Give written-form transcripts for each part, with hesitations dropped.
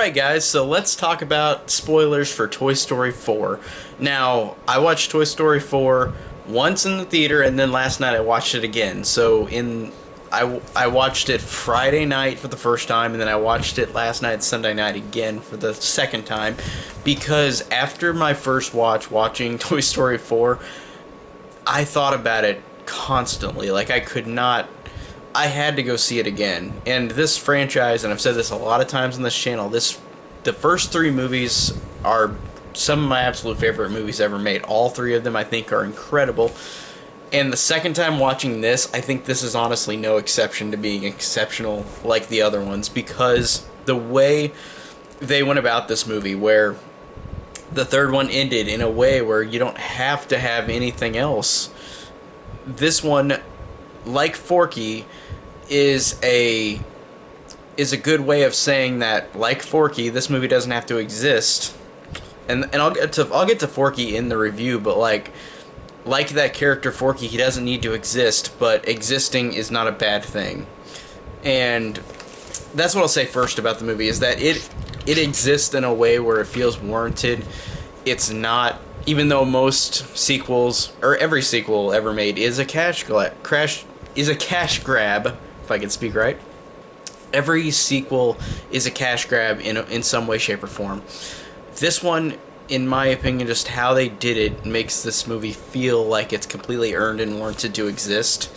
Alright guys, so let's talk about spoilers for Toy Story 4. Now, I watched Toy Story 4 once in the theater and then last night I watched it again. I watched it Friday night for the first time and then I watched it last night, Sunday night again for the second time because after my first watching Toy Story 4, I thought about it constantly. I had to go see it again. And this franchise, and I've said this a lot of times on this channel, the first three movies are some of my absolute favorite movies ever made. All three of them I think are incredible. And the second time watching this, I think this is honestly no exception to being exceptional like the other ones, because the way they went about this movie, where the third one ended in a way where you don't have to have anything else. This one, like Forky, is a good way of saying that, like Forky, this movie doesn't have to exist. And I'll get to Forky in the review, but like that character Forky, he doesn't need to exist, but existing is not a bad thing. And that's what I'll say first about the movie, is that it exists in a way where it feels warranted. It's not, even though most sequels, or every sequel ever made, is a cash grab, if I can speak right. Every sequel is a cash grab in some way, shape, or form. This one, in my opinion, just how they did it makes this movie feel like it's completely earned and warranted to exist.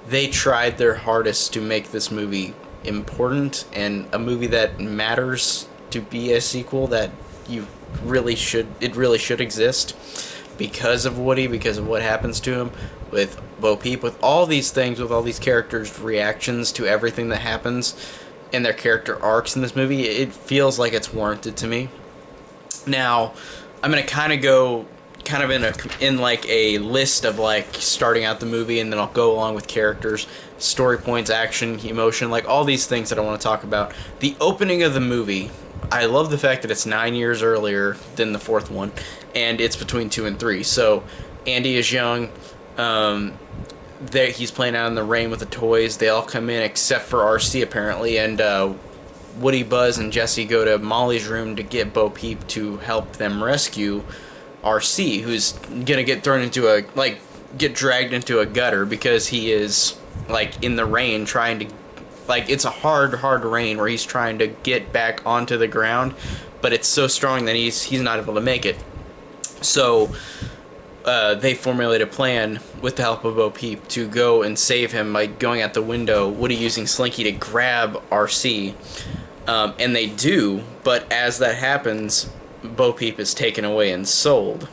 They tried their hardest to make this movie important and a movie that matters to be a sequel, that it really should exist because of Woody, because of what happens to him, with Bo Peep, with all these things, with all these characters' reactions to everything that happens and their character arcs in this movie. It feels like it's warranted to me. Now, I'm gonna kind of go in like a list of like starting out the movie, and then I'll go along with characters, story points, action, emotion, like all these things that I want to talk about. The opening of the movie, I love the fact that it's 9 years earlier than the fourth one, and it's between 2 and 3. So Andy is young. He's playing out in the rain with the toys. They all come in except for RC apparently, and Woody, Buzz, and Jesse go to Molly's room to get Bo Peep to help them rescue RC, who's gonna get thrown into get dragged into a gutter because he is like in the rain trying to, like, it's a hard rain where he's trying to get back onto the ground, but it's so strong that he's not able to make it. So they formulate a plan with the help of Bo Peep to go and save him by going out the window, Woody using Slinky to grab RC. And they do, but as that happens, Bo Peep is taken away and sold.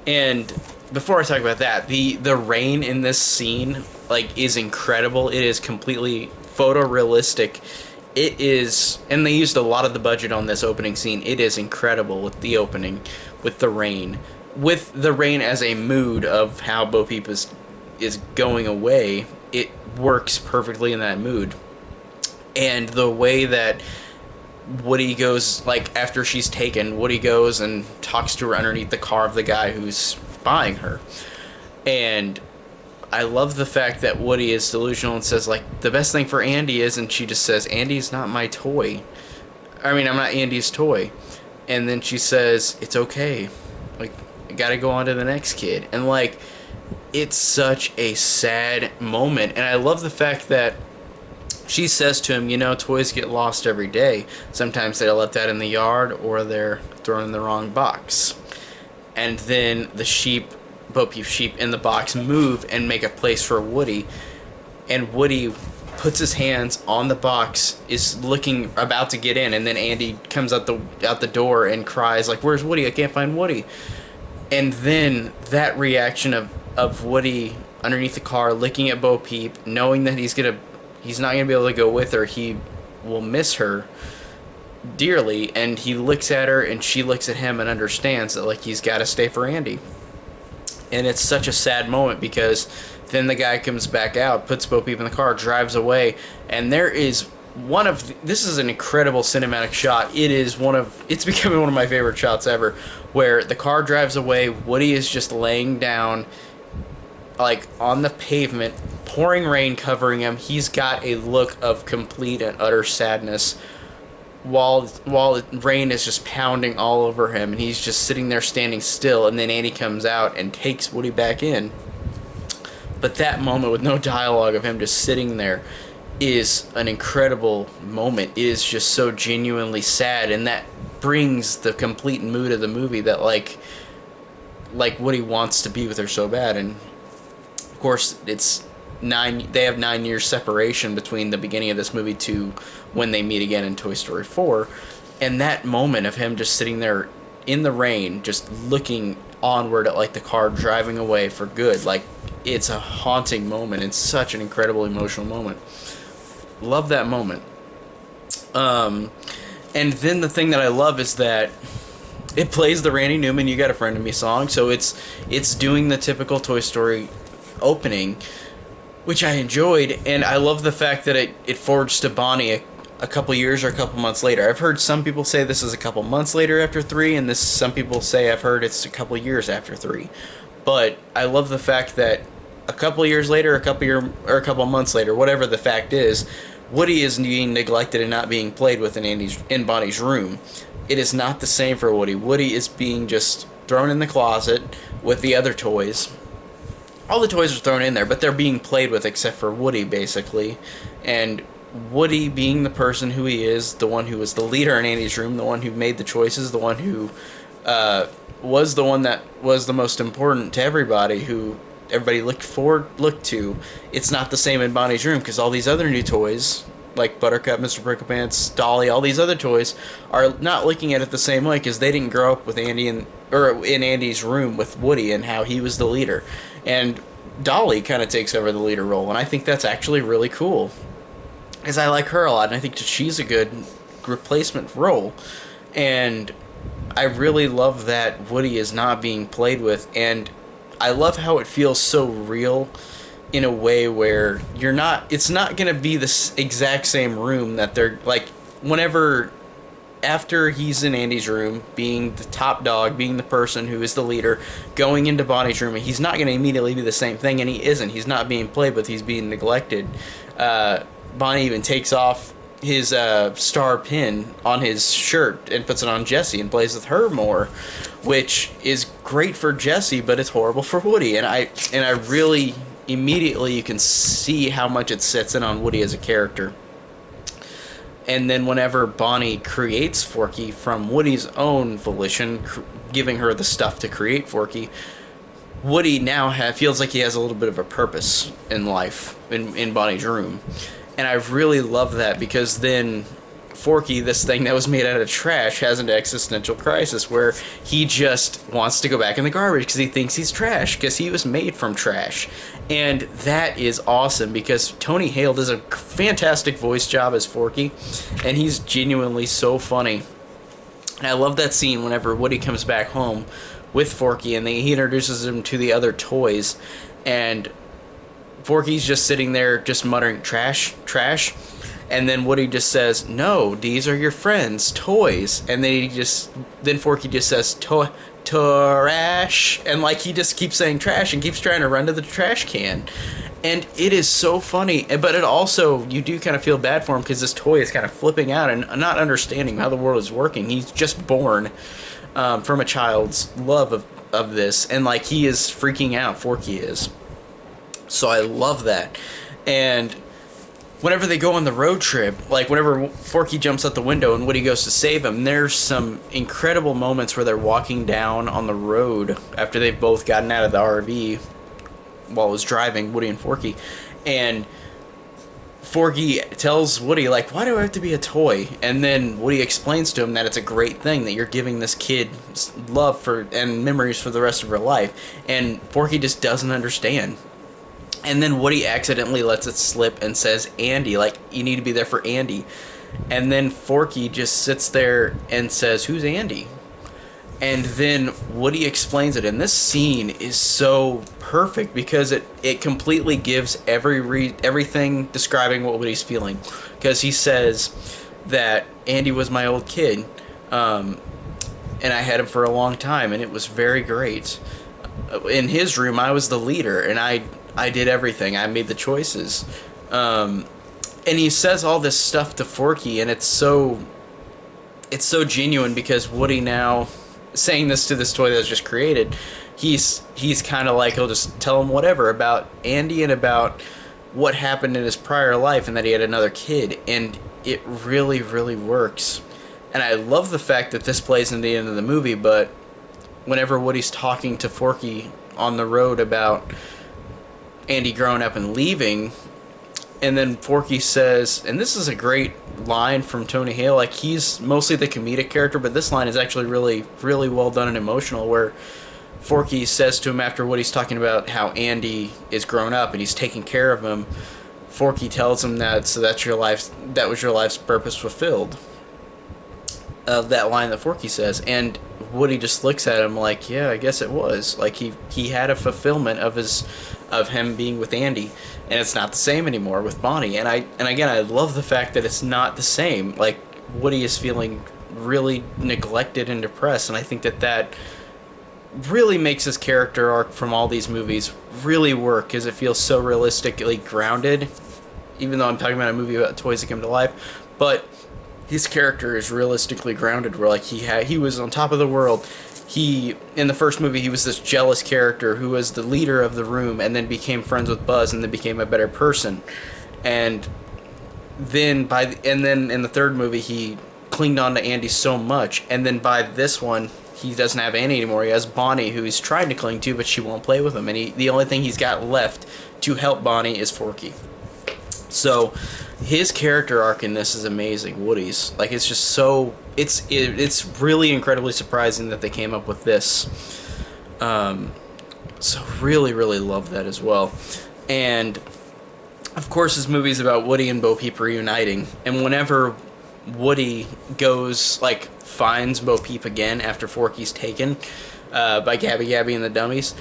And before I talk about that, the rain in this scene is incredible. It is completely photorealistic. It is, and they used a lot of the budget on this opening scene. It is incredible with the opening, with the rain as a mood of how Bo Peep is going away. It works perfectly in that mood. And the way that Woody goes, like, after she's taken, Woody goes and talks to her underneath the car of the guy who's buying her. And I love the fact that Woody is delusional and says, like, the best thing for Andy is, and she just says, Andy's not my toy. I mean, I'm not Andy's toy. And then she says, it's okay. Like, I gotta go on to the next kid. And, like, it's such a sad moment. And I love the fact that she says to him, you know, toys get lost every day. Sometimes they're left out in the yard or they're thrown in the wrong box. And then the sheep, Bo Peep's sheep in the box, move and make a place for Woody. And Woody puts his hands on the box, is looking, about to get in, and then Andy comes out the door and cries, like, where's Woody? I can't find Woody. And then that reaction of Woody underneath the car, looking at Bo Peep, knowing that he's not going to be able to go with her. He will miss her dearly, and he looks at her, and she looks at him and understands that, like, he's got to stay for Andy. And it's such a sad moment because then the guy comes back out, puts Bo Peep in the car, drives away, and there is this is an incredible cinematic shot. It's becoming one of my favorite shots ever, where the car drives away, Woody is just laying down, like, on the pavement, pouring rain covering him. He's got a look of complete and utter sadness while rain is just pounding all over him, and he's just sitting there standing still, and then Andy comes out and takes Woody back in. But that moment with no dialogue of him just sitting there is an incredible moment. It is just so genuinely sad, and that brings the complete mood of the movie, that like Woody wants to be with her so bad. And of course it's they have 9 years separation between the beginning of this movie to when they meet again in Toy Story 4. And that moment of him just sitting there in the rain, just looking onward at like the car driving away for good, like, it's a haunting moment. It's such an incredible emotional moment. Love that moment. And then the thing that I love is that it plays the Randy Newman "You Got a Friend in Me" song, so it's doing the typical Toy Story opening, which I enjoyed, and I love the fact that it forged to Bonnie a couple years or a couple months later. I've heard some people say this is a couple months later after 3, and some people say, I've heard it's a couple years after 3. But I love the fact that a couple years later, a couple months later, whatever the fact is, Woody is being neglected and not being played with in Bonnie's room. It is not the same for Woody. Woody is being just thrown in the closet with the other toys. All the toys are thrown in there, but they're being played with except for Woody, basically. And Woody, being the person who he is, the one who was the leader in Andy's room, the one who made the choices, the one who was the one that was the most important to everybody, who everybody looked to. It's not the same in Bonnie's room, because all these other new toys, like Buttercup, Mr. Pricklepants, Dolly, all these other toys, are not looking at it the same way, because they didn't grow up with Andy or in Andy's room with Woody and how he was the leader. And Dolly kind of takes over the leader role, and I think that's actually really cool, because I like her a lot, and I think that she's a good replacement role. And I really love that Woody is not being played with, and I love how it feels so real in a way where it's not going to be the exact same room that they're, like, whenever, after he's in Andy's room, being the top dog, being the person who is the leader, going into Bonnie's room, he's not going to immediately be the same thing, and he isn't. He's not being played with, he's being neglected. Bonnie even takes off his star pin on his shirt and puts it on Jessie and plays with her more, which is great for Jessie, but it's horrible for Woody. And I really, immediately, you can see how much it sets in on Woody as a character. And then whenever Bonnie creates Forky from Woody's own volition, giving her the stuff to create Forky, Woody now feels like he has a little bit of a purpose in life in Bonnie's room. And I really love that, because then Forky, this thing that was made out of trash, has an existential crisis where he just wants to go back in the garbage because he thinks he's trash, because he was made from trash. And that is awesome, because Tony Hale does a fantastic voice job as Forky, and he's genuinely so funny. And I love that scene whenever Woody comes back home with Forky, and he introduces him to the other toys, and Forky's just sitting there just muttering, "Trash, trash," and then Woody just says, "No, these are your friends, toys." And then Forky just says, "Trash," and like he just keeps saying trash and keeps trying to run to the trash can. And it is so funny, but it also, you do kind of feel bad for him, because this toy is kind of flipping out and not understanding how the world is working. He's just born from a child's love of this, and like he is freaking out, Forky is. So I love that. And whenever they go on the road trip, like whenever Forky jumps out the window and Woody goes to save him, there's some incredible moments where they're walking down on the road after they've both gotten out of the RV while it was driving, Woody and Forky. And Forky tells Woody, like, "Why do I have to be a toy?" And then Woody explains to him that it's a great thing, that you're giving this kid love and memories for the rest of her life. And Forky just doesn't understand. And then Woody accidentally lets it slip and says Andy, like, you need to be there for Andy. And then Forky just sits there and says, "Who's Andy?" And then Woody explains it. And this scene is so perfect, because it completely gives everything describing what Woody's feeling. Because he says that Andy was my old kid, and I had him for a long time, and it was very great. In his room, I was the leader, and I did everything. I made the choices. And he says all this stuff to Forky, and it's so it's so genuine because Woody now saying this to this toy that was just created, he's kind of like he'll just tell him whatever about Andy and about what happened in his prior life and that he had another kid, and it really really works. And I love the fact that this plays in the end of the movie, but whenever Woody's talking to Forky on the road about Andy growing up and leaving, and then Forky says, and this is a great line from Tony Hale, like he's mostly the comedic character, but this line is actually really, really well done and emotional, where Forky says to him after Woody's talking about how Andy is grown up and he's taking care of him, Forky tells him that, so that was your life's purpose fulfilled. Of that line that Forky says, and Woody just looks at him like, yeah, I guess it was. Like he had a fulfillment of him being with Andy, and it's not the same anymore with Bonnie. And again, I love the fact that it's not the same. Like Woody is feeling really neglected and depressed, and I think that really makes his character arc from all these movies really work, because it feels so realistically grounded. Even though I'm talking about a movie about toys that come to life, but his character is realistically grounded, where like he was on top of the world. In the first movie, he was this jealous character who was the leader of the room and then became friends with Buzz and then became a better person. And then in the third movie, he clinged on to Andy so much, and then by this one, he doesn't have Andy anymore. He has Bonnie, who he's trying to cling to, but she won't play with him, and the only thing he's got left to help Bonnie is Forky. So his character arc in this is amazing. Woody's, like, it's just so it's really incredibly surprising that they came up with this. So really really love that as well. And of course this movie's about Woody and Bo Peep reuniting, and whenever Woody goes, like, finds Bo Peep again after Forky's taken by Gabby Gabby and the Dummies,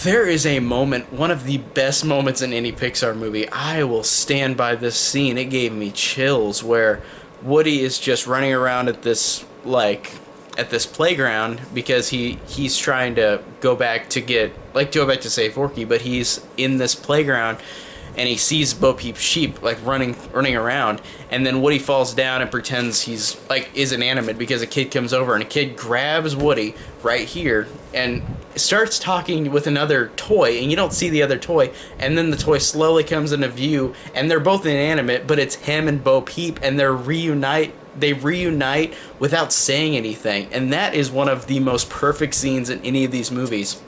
there is a moment, one of the best moments in any Pixar movie. I will stand by this scene. It gave me chills, where Woody is just running around at this playground because he's trying to go back to save Forky, but he's in this playground and he sees Bo Peep's sheep like running around, and then Woody falls down and pretends he's like is inanimate because a kid comes over, and a kid grabs Woody right here and starts talking with another toy, and you don't see the other toy, and then the toy slowly comes into view, and they're both inanimate, but it's him and Bo Peep, and they reunite without saying anything, and that is one of the most perfect scenes in any of these movies.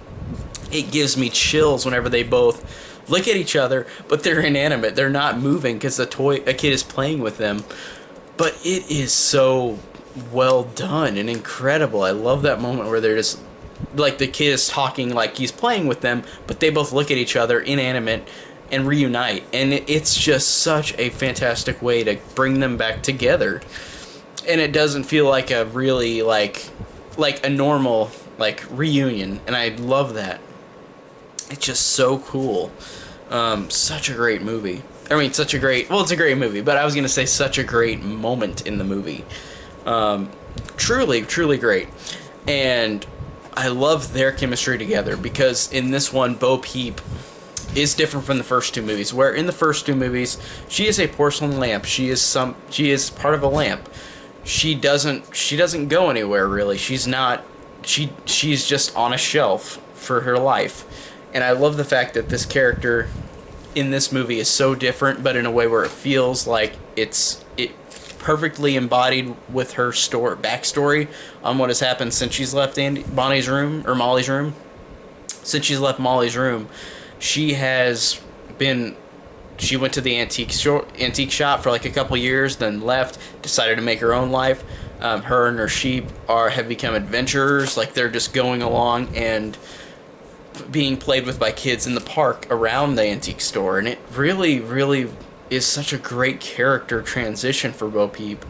It gives me chills whenever they both look at each other, but they're inanimate. They're not moving because a kid is playing with them. But it is so well done and incredible. I love that moment where they're just, like, the kid is talking like he's playing with them, but they both look at each other, inanimate, and reunite. And it's just such a fantastic way to bring them back together. And it doesn't feel like a really, like a normal, like, reunion. And I love that. It's just so cool. Such a great movie. I mean, it's a great movie, but I was going to say such a great moment in the movie. Truly, truly great. And I love their chemistry together, because in this one, Bo Peep is different from the first two movies, where in the first two movies, she is a porcelain lamp. She is part of a lamp. She doesn't go anywhere, really. She's just on a shelf for her life. And I love the fact that this character in this movie is so different, but in a way where it feels like it perfectly embodied with her backstory on what has happened since she's left Molly's room. Since she's left Molly's room, she went to the antique shop for like a couple years, then left, decided to make her own life. Her and her sheep have become adventurers. Like, they're just going along and being played with by kids in the park around the antique store, and it really, really is such a great character transition for Bo Peep.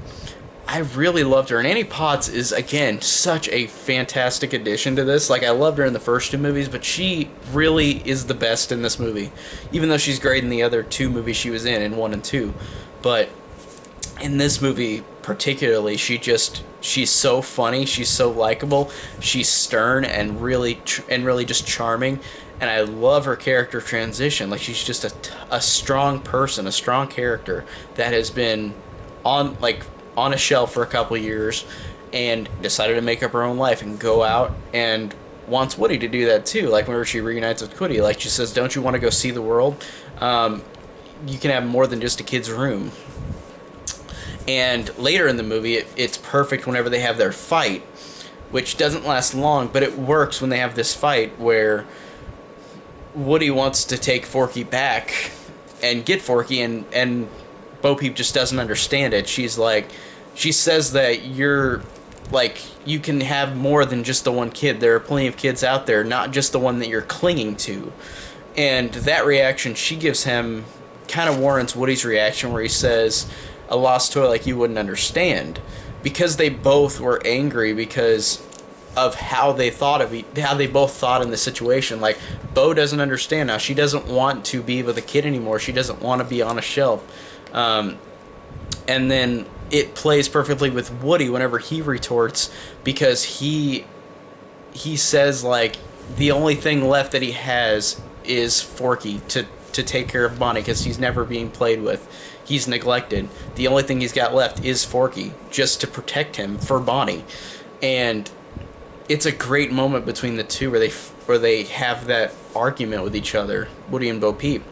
I really loved her, and Annie Potts is, again, such a fantastic addition to this. Like, I loved her in the first two movies, but she really is the best in this movie, even though she's great in the other two movies she was in 1 and 2. But in this movie particularly, she's so funny, she's so likable, she's stern and really just charming, and I love her character transition. Like, she's just a strong person, a strong character that has been on a shelf for a couple years and decided to make up her own life and go out and wants Woody to do that too. Like whenever she reunites with Woody, like she says, "Don't you want to go see the world? You can have more than just a kid's room." And later in the movie, it's perfect whenever they have their fight, which doesn't last long, but it works when they have this fight where Woody wants to take Forky back and get Forky, and Bo Peep just doesn't understand it. She's like, she says that you're like, you can have more than just the one kid. There are plenty of kids out there, not just the one that you're clinging to. And that reaction she gives him kind of warrants Woody's reaction, where he says, "A lost toy like you wouldn't understand," because they both were angry because of how they thought of how they both thought in the situation. Like, Bo doesn't understand now. She doesn't want to be with a kid anymore. She doesn't want to be on a shelf. And then it plays perfectly with Woody whenever he retorts, because he says, like, the only thing left that he has is Forky to take care of Bonnie, because he's never being played with. He's neglected. The only thing he's got left is Forky, just to protect him for Bonnie. And it's a great moment between the two where they have that argument with each other, Woody and Bo Peep.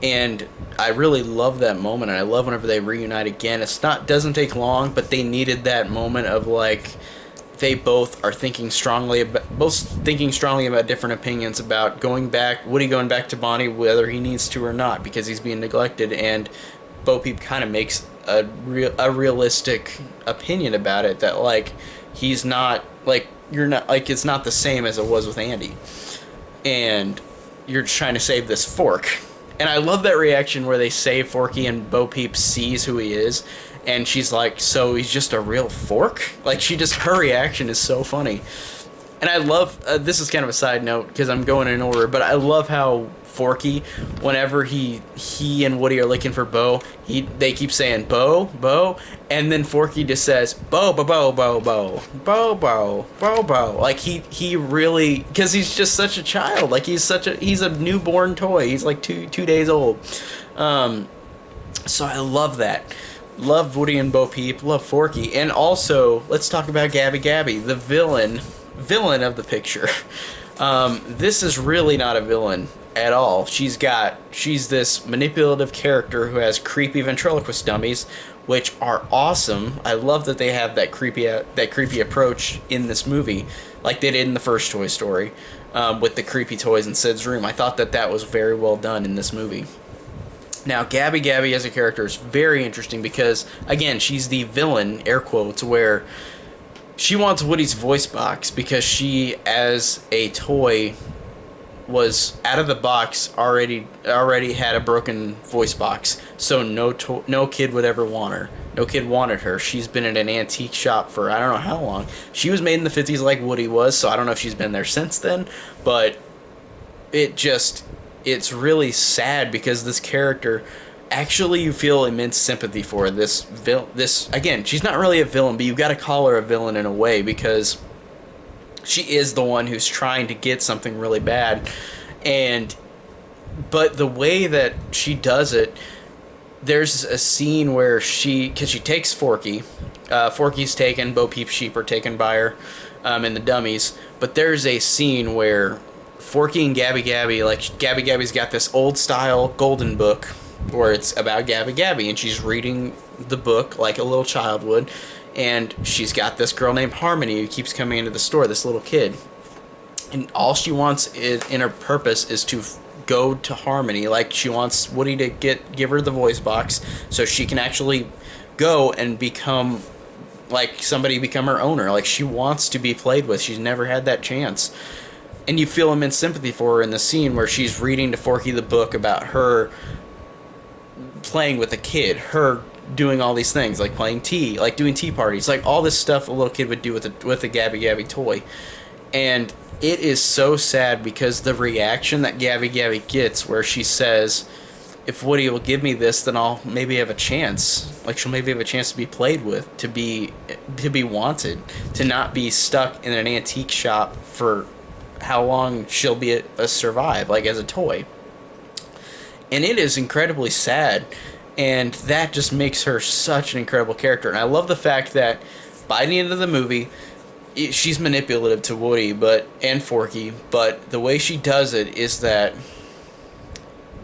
And I really love that moment, and I love whenever they reunite again. Doesn't take long, but they needed that moment of, like, they both are thinking strongly about different opinions about Woody going back to Bonnie, whether he needs to or not, because he's being neglected. And Bo Peep kind of makes a realistic opinion about it, that, like, he's not, like, you're not, like, it's not the same as it was with Andy, and you're just trying to save this fork. And I love that reaction where they save Forky and Bo Peep sees who he is, and she's like, "So he's just a real fork?" Like, her reaction is so funny. And I love, this is kind of a side note because I'm going in order, but I love how Forky, whenever he and Woody are looking for Bo, they keep saying Bo, Bo, and then Forky just says Bo, Bo, Bo, Bo, Bo, Bo, Bo, Bo, Bo. Like, he really, because he's just such a child. Like, he's a newborn toy. He's like two days old. So I love that. Love Woody and Bo Peep. Love Forky. And also, let's talk about Gabby Gabby, the villain of the picture. This is really not a villain at all. She's this manipulative character who has creepy ventriloquist dummies, which are awesome. I love that they have that creepy approach in this movie, like they did in the first Toy Story, with the creepy toys in Sid's room. I thought that was very well done in this movie. Now, Gabby Gabby as a character is very interesting because, again, she's the villain, air quotes, where she wants Woody's voice box because she, as a toy, was out of the box already had a broken voice box, so no kid would ever want her. No kid wanted her. She's been at an antique shop for I don't know how long. She was made in the 50s like Woody was, so I don't know if she's been there since then, but it's really sad because this character, actually, you feel immense sympathy for this again, she's not really a villain, but you got to call her a villain in a way because she is the one who's trying to get something really bad. But the way that she does it, there's a scene where because she takes Forky, Forky's taken, Bo Peep's sheep are taken by her, and the dummies, but there's a scene where Forky and Gabby Gabby, like, Gabby Gabby's got this old style golden book where it's about Gabby Gabby, and she's reading the book like a little child would, and she's got this girl named Harmony who keeps coming into the store, this little kid, and all she wants in her purpose is to go to Harmony. Like, she wants Woody to give her the voice box so she can actually go and become her owner. Like, she wants to be played with. She's never had that chance. And you feel immense sympathy for her in the scene where she's reading to Forky the book about her playing with a kid, her doing all these things, like playing tea, like doing tea parties, like all this stuff a little kid would do with a Gabby Gabby toy. And it is so sad because the reaction that Gabby Gabby gets, where she says, if Woody will give me this, then I'll maybe have a chance. Like, she'll maybe have a chance to be played with, to be wanted, to not be stuck in an antique shop for how long she'll be survive, like, as a toy. And it is incredibly sad. And that just makes her such an incredible character. And I love the fact that by the end of the movie, she's manipulative to Woody and Forky, but the way she does it is that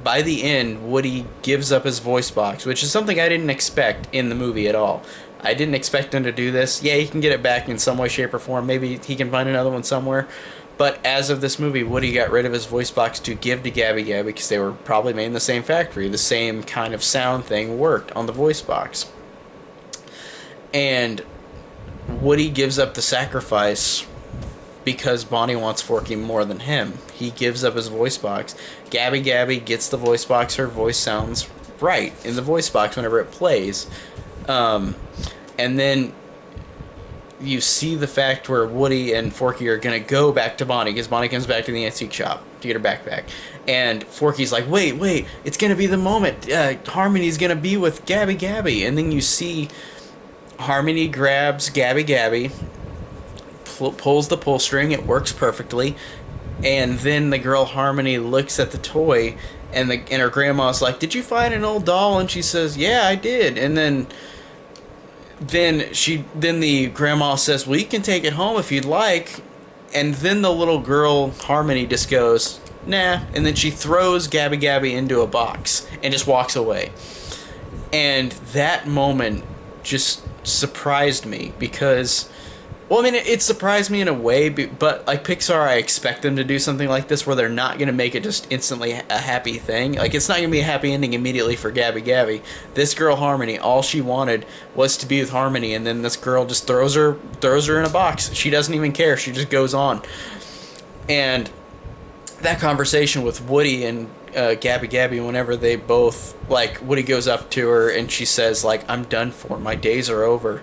by the end, Woody gives up his voice box, which is something I didn't expect in the movie at all. I didn't expect him to do this. Yeah, he can get it back in some way, shape, or form. Maybe he can find another one somewhere. But as of this movie, Woody got rid of his voice box to give to Gabby Gabby because they were probably made in the same factory. The same kind of sound thing worked on the voice box. And Woody gives up the sacrifice because Bonnie wants Forky more than him. He gives up his voice box. Gabby Gabby gets the voice box. Her voice sounds right in the voice box whenever it plays. And then you see the fact where Woody and Forky are going to go back to Bonnie because Bonnie comes back to the antique shop to get her backpack. And Forky's like, wait, it's going to be the moment. Harmony's going to be with Gabby Gabby. And then you see Harmony grabs Gabby Gabby, pulls the pull string, it works perfectly. And then the girl Harmony looks at the toy, and her grandma's like, "Did you find an old doll?" And she says, "Yeah, I did." And then the grandma says, "Well, you can take it home if you'd like." And then the little girl Harmony just goes, "Nah," and then she throws Gabby Gabby into a box and just walks away. And that moment just surprised me because, well, I mean, it surprised me in a way, but like Pixar, I expect them to do something like this where they're not going to make it just instantly a happy thing. Like, it's not going to be a happy ending immediately for Gabby Gabby. This girl Harmony, all she wanted was to be with Harmony, and then this girl just throws her in a box. She doesn't even care. She just goes on. And that conversation with Woody and Gabby Gabby, whenever they both, like, Woody goes up to her and she says, like, "I'm done for. My days are over.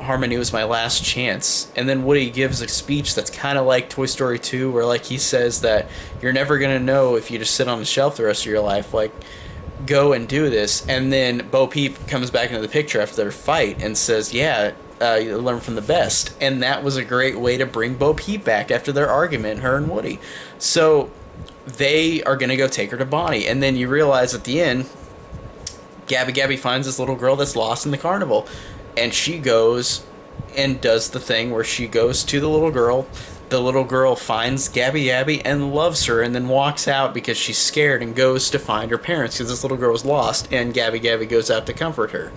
Harmony was my last chance." And then Woody gives a speech that's kind of like Toy Story 2, where, like, he says that you're never going to know if you just sit on the shelf the rest of your life. Like, go and do this. And then Bo Peep comes back into the picture after their fight and says, "Yeah, you learn from the best." And that was a great way to bring Bo Peep back after their argument, her and Woody. So they are going to go take her to Bonnie. And then you realize at the end, Gabby Gabby finds this little girl that's lost in the carnival. And she goes and does the thing where she goes to the little girl. The little girl finds Gabby Gabby and loves her, and then walks out because she's scared and goes to find her parents because this little girl was lost, and Gabby Gabby goes out to comfort her.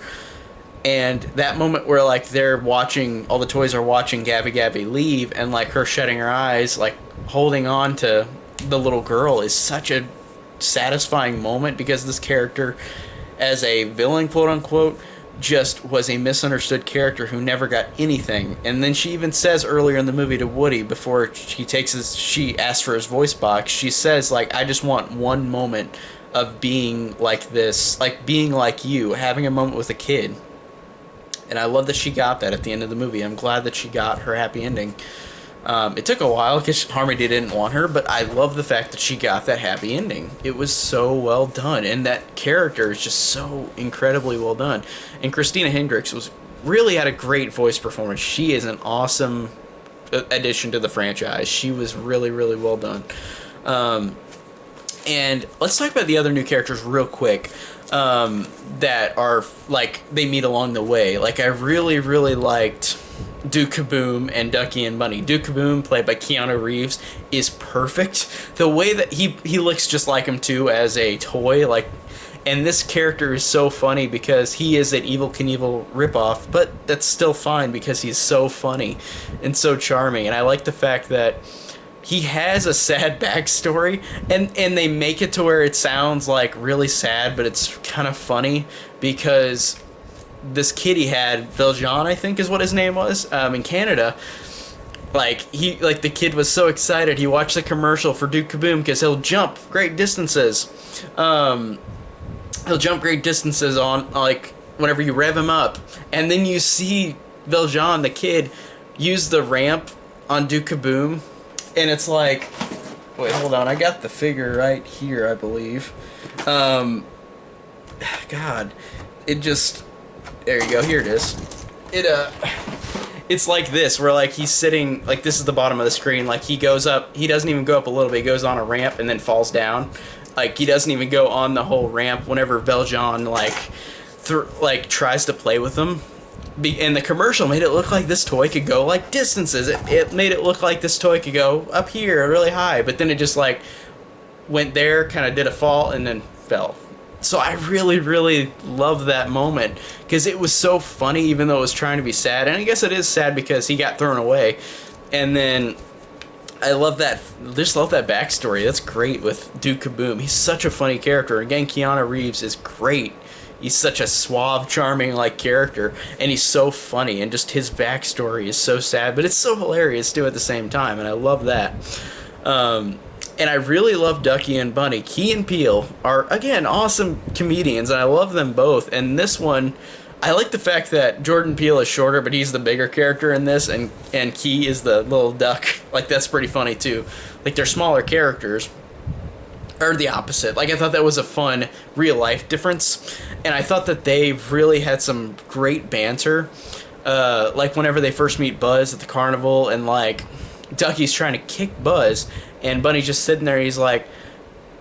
And that moment where, like, they're watching, all the toys are watching Gabby Gabby leave, and, like, her shutting her eyes, like, holding on to the little girl is such a satisfying moment because this character, as a villain, quote unquote, just was a misunderstood character who never got anything. And then she even says earlier in the movie to Woody, before she asks for his voice box, she says, like, "I just want one moment of being like this, like being like you, having a moment with a kid." And I love that she got that at the end of the movie. I'm glad that she got her happy ending. It took a while because Harmony didn't want her, but I love the fact that she got that happy ending. It was so well done, and that character is just so incredibly well done. And Christina Hendricks really had a great voice performance. She is an awesome addition to the franchise. She was really, really well done. And let's talk about the other new characters real quick that are, like, they meet along the way. Like, I really, really liked Duke Kaboom and Ducky and Bunny. Duke Kaboom, played by Keanu Reeves, is perfect. The way that he looks just like him too as a toy, like, and this character is so funny because he is an Evel Knievel ripoff, but that's still fine because he's so funny and so charming. And I like the fact that he has a sad backstory, and they make it to where it sounds like really sad, but it's kind of funny because this kid he had, Valjean, I think is what his name was, in Canada. Like, the kid was so excited, he watched the commercial for Duke Kaboom because he'll jump great distances. He'll jump great distances on, like, whenever you rev him up. And then you see Valjean, the kid, use the ramp on Duke Kaboom, and it's like, wait, hold on, I got the figure right here, I believe. God, it just, there you go, here it is. It's like this, where, like, he's sitting, like, this is the bottom of the screen, like, he goes up, he doesn't even go up a little bit, he goes on a ramp and then falls down. Like, he doesn't even go on the whole ramp whenever Valjean, like, tries to play with him. And the commercial made it look like this toy could go, like, distances. It made it look like this toy could go up here really high. But then it just, like, went there, kind of did a fall, and then fell. So I really, really love that moment because it was so funny, even though it was trying to be sad. And I guess it is sad because he got thrown away. And then I love that, just love that backstory. That's great with Duke Kaboom. He's such a funny character. Again, Keanu Reeves is great. He's such a suave, charming, like, character, and he's so funny, and just his backstory is so sad, but it's so hilarious, too, at the same time, and I love that. And I really love Ducky and Bunny. Key and Peele are, again, awesome comedians, and I love them both. And this one, I like the fact that Jordan Peele is shorter, but he's the bigger character in this, and Key is the little duck. Like, that's pretty funny, too. Like, they're smaller characters, or the opposite. Like, I thought that was a fun real-life difference, and I thought that they really had some great banter. Like, whenever they first meet Buzz at the carnival, and, like, Ducky's trying to kick Buzz, and Bunny's just sitting there. He's like,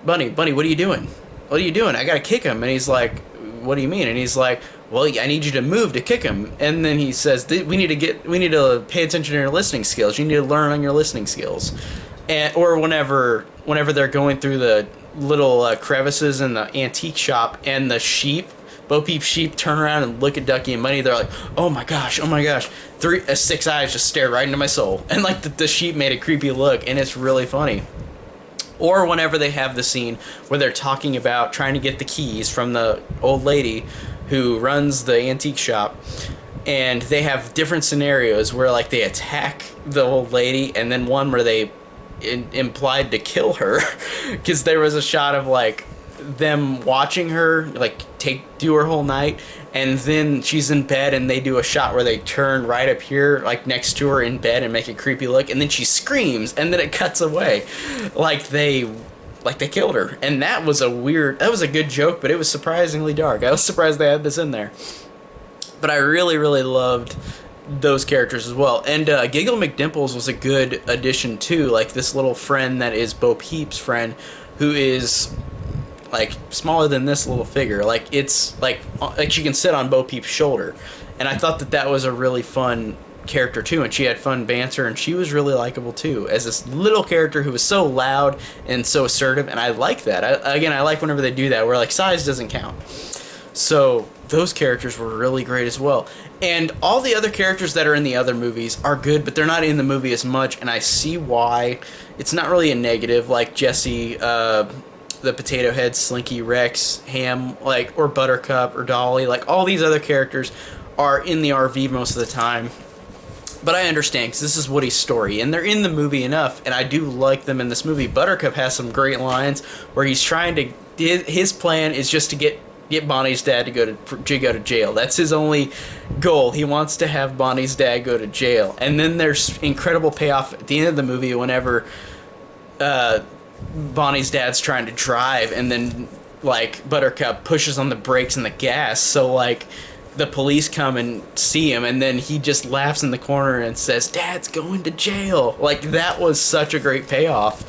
Bunny, what are you doing? What are you doing? I gotta kick him. And he's like, what do you mean? And he's like, well, I need you to move to kick him. And then he says, we need to pay attention to your listening skills. You need to learn on your listening skills. And or whenever they're going through the little crevices in the antique shop, and the sheep, Bo Peep's sheep, turn around and look at Ducky and Bunny. They're like, oh my gosh. 6 eyes just stare right into my soul. And, like, the sheep made a creepy look, and it's really funny. Or whenever they have the scene where they're talking about trying to get the keys from the old lady who runs the antique shop, and they have different scenarios where, like, they attack the old lady, and then one where they implied to kill her, because there was a shot of, like, them watching her, like, do her whole night, and then she's in bed, and they do a shot where they turn right up here, like, next to her in bed, and make a creepy look, and then she screams, and then it cuts away, like they killed her. And that was a good joke, but it was surprisingly dark. I was surprised they had this in there. But I really, really loved those characters as well. And Giggle McDimples was a good addition too, like this little friend that is Bo Peep's friend, who is, like, smaller than this little figure. Like, it's like she can sit on Bo Peep's shoulder. And I thought that was a really fun character too, and she had fun banter, and she was really likable too, as this little character who was so loud and so assertive. And I like that. I like whenever they do that, where, like, size doesn't count. So those characters were really great as well. And all the other characters that are in the other movies are good, but they're not in the movie as much, and I see why. It's not really a negative, like Jesse, the Potato Head, Slinky, Rex, Ham, like, or Buttercup, or Dolly. Like, all these other characters are in the RV most of the time. But I understand, because this is Woody's story, and they're in the movie enough, and I do like them in this movie. Buttercup has some great lines where he's trying to... His plan is just to get Bonnie's dad to go to jail. That's his only goal. He wants to have Bonnie's dad go to jail. And then there's incredible payoff at the end of the movie whenever Bonnie's dad's trying to drive, and then, like, Buttercup pushes on the brakes and the gas, so, like, the police come and see him, and then he just laughs in the corner and says, Dad's going to jail. Like, that was such a great payoff.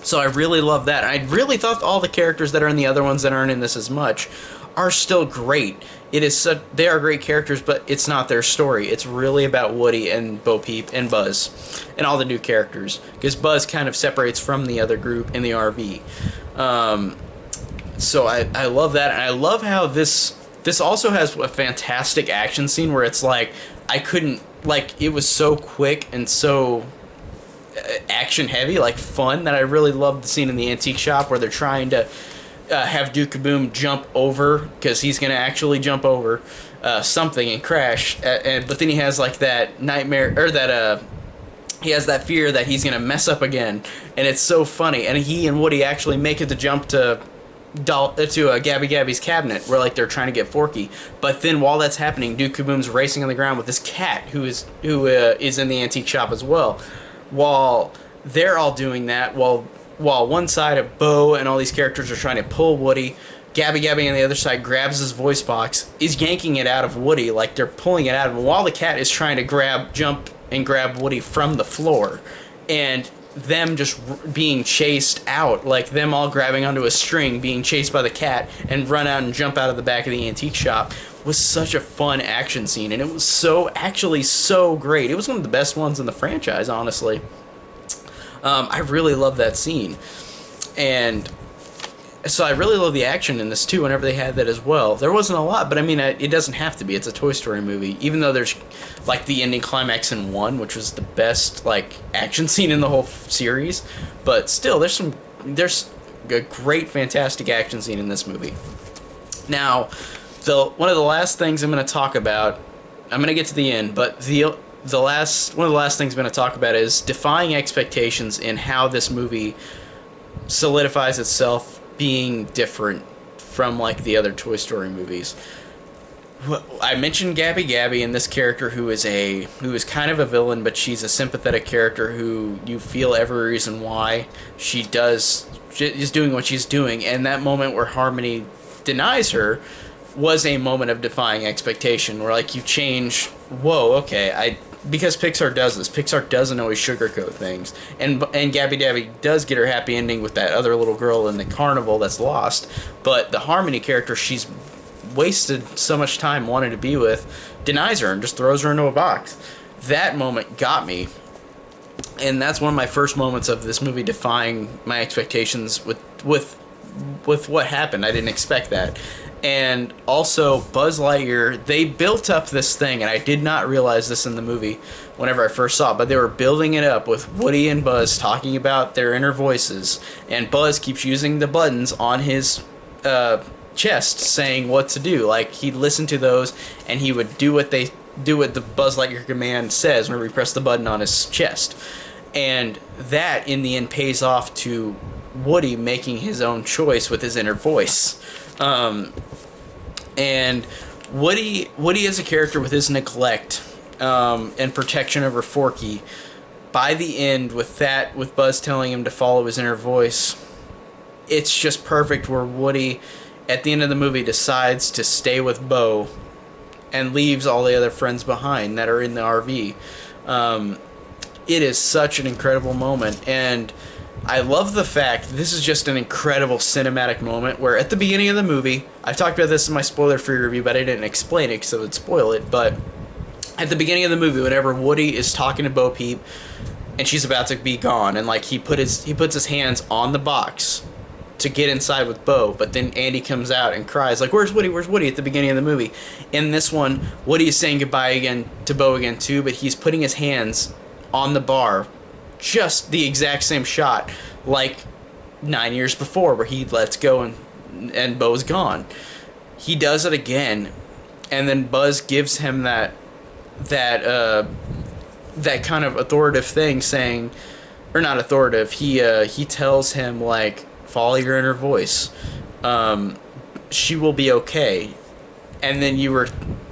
So I really love that. I really thought all the characters that are in the other ones that aren't in this as much are still great. They are great characters, but it's not their story. It's really about Woody and Bo Peep and Buzz and all the new characters, because Buzz kind of separates from the other group in the RV. So I love that, and I love how this also has a fantastic action scene where it's like, it was so quick and so action heavy, like fun, that I really loved the scene in the antique shop where they're trying to have Duke Kaboom jump over, because he's going to actually jump over something and crash, but then he has, like, that nightmare, or that he has that fear that he's going to mess up again, and it's so funny. And he and Woody actually make it to jump to Gabby Gabby's cabinet, where, like, they're trying to get Forky. But then while that's happening, Duke Kaboom's racing on the ground with this cat who is in the antique shop as well. While they're all doing that, while one side of Bo and all these characters are trying to pull Woody, Gabby on the other side grabs his voice box, is yanking it out of Woody, like they're pulling it out of him, while the cat is trying to jump and grab Woody from the floor. And them just being chased out, like them all grabbing onto a string, being chased by the cat, and run out and jump out of the back of the antique shop, was such a fun action scene, and it was actually so great. It was one of the best ones in the franchise, honestly. I really love that scene, and so I really love the action in this too. Whenever they had that as well, there wasn't a lot, but I mean, it doesn't have to be. It's a Toy Story movie, even though there's like the ending climax in 1, which was the best like action scene in the whole series. But still, there's a great, fantastic action scene in this movie. Now, one of the last things I'm going to talk about, I'm going to get to the end, but one of the last things I'm going to talk about is defying expectations in how this movie solidifies itself being different from like the other Toy Story movies. I mentioned Gabby Gabby and this character who is kind of a villain, but she's a sympathetic character who you feel every reason why she is doing what she's doing, and that moment where Harmony denies her was a moment of defying expectation, where like you change, whoa, okay, because Pixar does this. Pixar doesn't always sugarcoat things. And Gabby Dabby does get her happy ending with that other little girl in the carnival that's lost. But the Harmony character she's wasted so much time wanting to be with denies her and just throws her into a box. That moment got me. And that's one of my first moments of this movie defying my expectations with what happened. I didn't expect that. And also, Buzz Lightyear, they built up this thing, and I did not realize this in the movie whenever I first saw it, but they were building it up with Woody and Buzz talking about their inner voices, and Buzz keeps using the buttons on his chest saying what to do. Like, he'd listen to those, and he would do what the Buzz Lightyear command says whenever he pressed the button on his chest. And that, in the end, pays off to Woody making his own choice with his inner voice. And Woody is a character with his neglect and protection over Forky. By the end, with Buzz telling him to follow his inner voice, it's just perfect where Woody, at the end of the movie, decides to stay with Bo and leaves all the other friends behind that are in the RV. It is such an incredible moment, and I love the fact this is just an incredible cinematic moment where at the beginning of the movie, I talked about this in my spoiler-free review, but I didn't explain it because it would spoil it, but at the beginning of the movie, whenever Woody is talking to Bo Peep and she's about to be gone, and like he puts his hands on the box to get inside with Bo, but then Andy comes out and cries like, where's Woody at the beginning of the movie? In this one, Woody is saying goodbye again to Bo again too, but he's putting his hands on the bar, just the exact same shot like 9 years before where he lets go and Bo's gone. He does it again, and then Buzz gives him that kind of authoritative thing saying, or not authoritative, he tells him like, follow your inner voice, she will be okay. And then you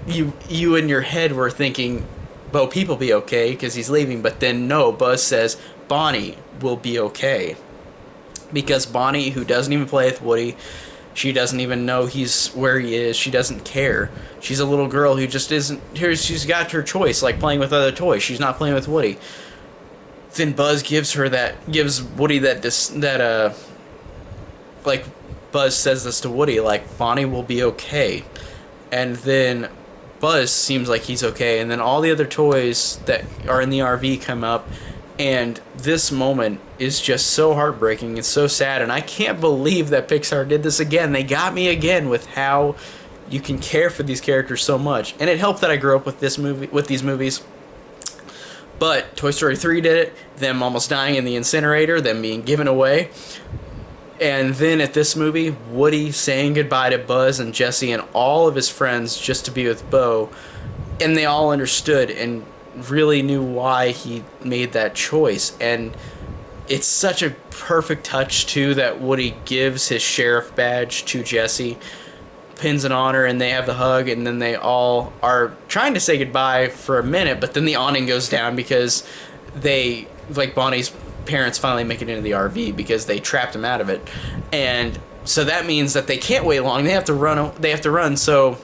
in your head were thinking Bo Peep will be okay because he's leaving, but then no, Buzz says Bonnie will be okay, because Bonnie, who doesn't even play with Woody, she doesn't even know he's where he is, she doesn't care, she's a little girl who just isn't here, she's got her choice like playing with other toys, she's not playing with Woody. Then Buzz gives Woody that like Buzz says this to Woody, like, Bonnie will be okay. And then Buzz seems like he's okay, and then all the other toys that are in the RV come up, and this moment is just so heartbreaking and so sad, and I can't believe that Pixar did this again. They got me again with how you can care for these characters so much, and it helped that I grew up with these movies. But Toy Story 3 did it, them almost dying in the incinerator, them being given away. And then at this movie, Woody saying goodbye to Buzz and Jessie and all of his friends just to be with Bo. And they all understood and really knew why he made that choice. And it's such a perfect touch, too, that Woody gives his sheriff badge to Jessie, pins it on her, and they have the hug, and then they all are trying to say goodbye for a minute, but then the awning goes down because Bonnie's parents finally make it into the RV because they trapped him out of it, and so that means that they can't wait long. They have to run. So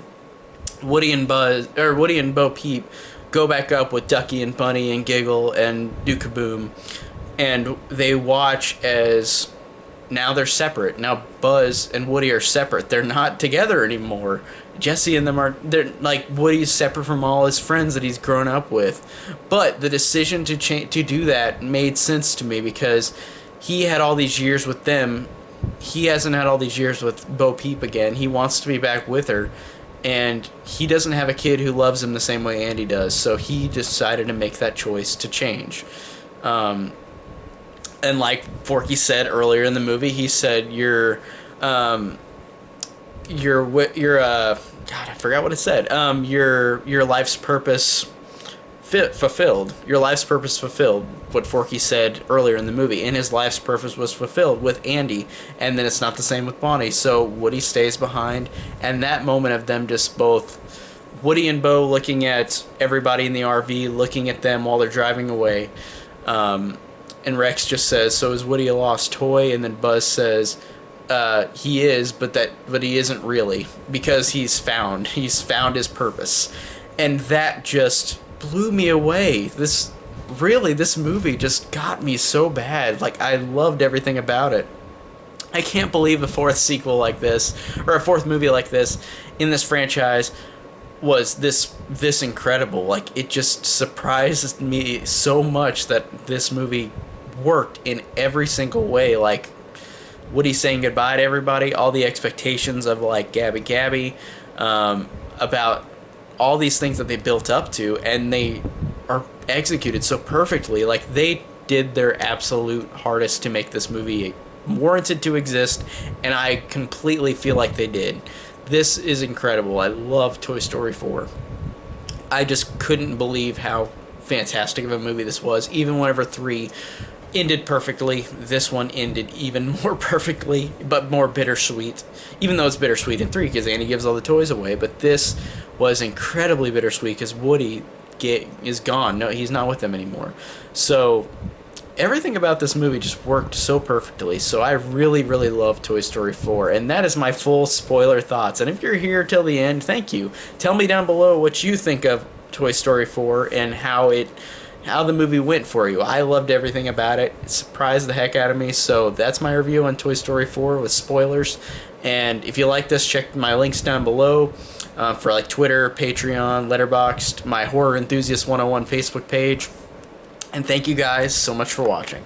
Woody and Bo Peep go back up with Ducky and Bunny and Giggle and do Kaboom, and they watch as now they're separate. Now Buzz and Woody are separate. They're not together anymore. Jesse and them are, they're like, Woody's separate from all his friends that he's grown up with. But the decision to do that made sense to me because he had all these years with them. He hasn't had all these years with Bo Peep again. He wants to be back with her, and he doesn't have a kid who loves him the same way Andy does. So he decided to make that choice to change. And like Forky said earlier in the movie, he said, God, I forgot what it said. Your life's purpose fulfilled. Your life's purpose fulfilled. What Forky said earlier in the movie, and his life's purpose was fulfilled with Andy. And then it's not the same with Bonnie. So Woody stays behind, and that moment of them just both, Woody and Bo looking at everybody in the RV, looking at them while they're driving away. And Rex just says, "So is Woody a lost toy?" And then Buzz says, "He is, but he isn't really, because he's found his purpose." And that just blew me away. This movie just got me so bad. Like, I loved everything about it. I can't believe a fourth sequel like this, or a fourth movie like this in this franchise was this incredible. Like, it just surprised me so much that this movie worked in every single way. Like, Woody saying goodbye to everybody, all the expectations of, like, Gabby, about all these things that they built up to, and they are executed so perfectly. Like, they did their absolute hardest to make this movie warranted to exist, and I completely feel like they did. This is incredible. I love Toy Story 4. I just couldn't believe how fantastic of a movie this was. Even whenever 3 ended perfectly, this one ended even more perfectly, but more bittersweet. Even though it's bittersweet in 3 because Andy gives all the toys away, but this was incredibly bittersweet because Woody is gone. No, he's not with them anymore. So everything about this movie just worked so perfectly. So I really, really love Toy Story 4, and that is my full spoiler thoughts. And if you're here till the end, thank you. Tell me down below what you think of Toy Story 4 and how the movie went for you. I loved everything about it. It surprised the heck out of me. So that's my review on Toy Story 4 with spoilers. And if you like this, check my links down below for like Twitter, Patreon, Letterboxd, my Horror Enthusiast 101 Facebook page. And thank you guys so much for watching.